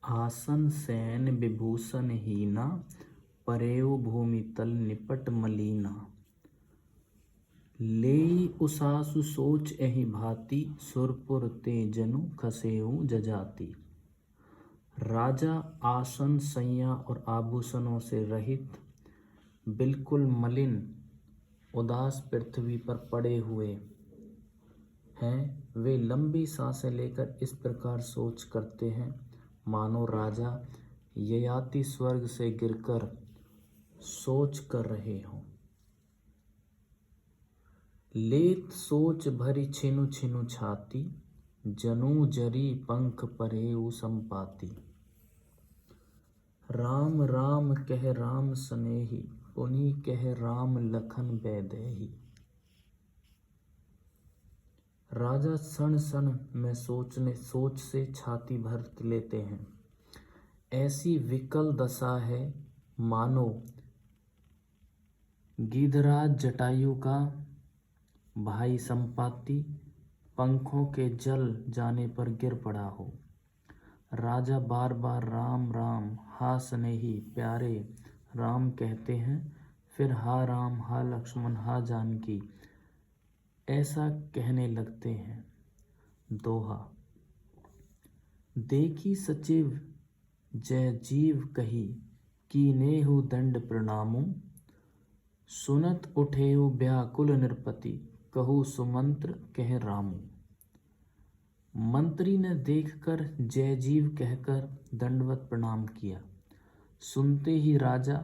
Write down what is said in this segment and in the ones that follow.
आसन सैन विभूषण हीना, परेउ भूमि तल निपट मलीना। लेई उसासु सोच एहि भांति, सुरपुर ते जनु खसेउ जजाति। राजा आसन सैया और आभूषणों से रहित बिल्कुल मलिन उदास पृथ्वी पर पड़े हुए हैं। वे लंबी सांसें लेकर इस प्रकार सोच करते हैं मानो राजा ययाति स्वर्ग से गिरकर सोच कर रहे हों। लेत सोच भरी छिनु छिनु छाती, जनु जरी पंख परेउ संपाति। राम राम कह राम सनेही, पुनि कह राम लखन बैदेही। राजा क्षण क्षण में सोच से छाती भर लेते हैं। ऐसी विकल दशा है मानो गीधराज जटायु का भाई संपाति पंखों के जल जाने पर गिर पड़ा हो। राजा बार बार राम राम हा स्नेही प्यारे राम कहते हैं, फिर हा राम हा लक्ष्मण हा जानकी ऐसा कहने लगते हैं। दोहा। देखी सचिव जय जीव कही, कीनेहु दंड प्रणामु। सुनत उठेउ व्याकुल नृपति, कहु सुमंत्र कह रामु। मंत्री ने देखकर जय जीव कहकर दंडवत प्रणाम किया। सुनते ही राजा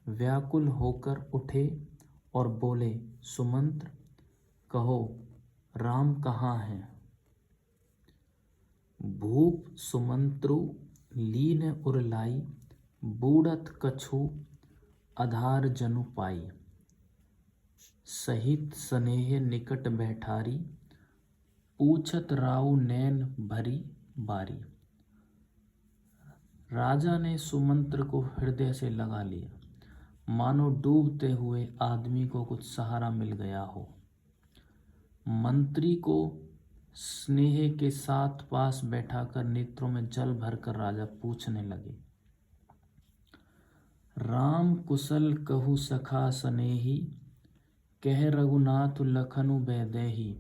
व्याकुल होकर उठे और बोले, सुमंत्र कहो राम कहाँ हैं। भूप सुमंत्रु लीन उरलाई, बूढ़त कछु आधार जनु पाई। सहित स्नेह निकट बैठारी, पूछत राउ नैन भरी बारी। राजा ने सुमंत्र को हृदय से लगा लिया मानो डूबते हुए आदमी को कुछ सहारा मिल गया हो। मंत्री को स्नेह के साथ पास बैठाकर नेत्रों में जल भरकर राजा पूछने लगे, राम कुशल कहु सखा स्नेही, कह रघुनाथ लखनु बैदेही।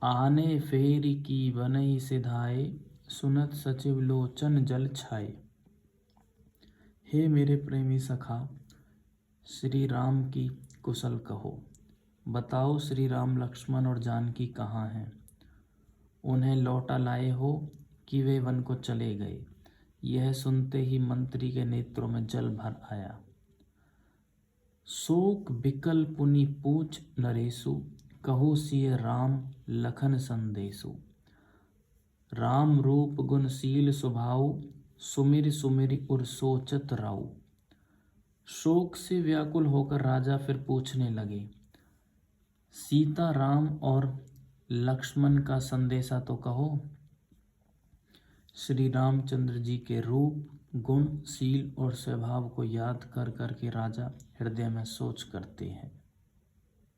आने फेरी की बनहि सिधाए, सुनत सचिव लोचन जल छाए। हे मेरे प्रेमी सखा, श्री राम की कुशल कहो। बताओ श्री राम लक्ष्मण और जानकी कहाँ हैं। उन्हें लौटा लाए हो कि वे वन को चले गए। यह सुनते ही मंत्री के नेत्रों में जल भर आया। शोक बिकल पुनि पूछ नरेशु, कहु सिय राम लखन संदेशु। राम रूप गुणशील स्वभाव, सुमिर सुमिर उर सोचत राउ। शोक से व्याकुल होकर राजा फिर पूछने लगे, सीता राम और लक्ष्मण का संदेशा तो कहो। श्री रामचंद्र जी के रूप गुण शील और स्वभाव को याद कर करके राजा हृदय में सोच करते हैं।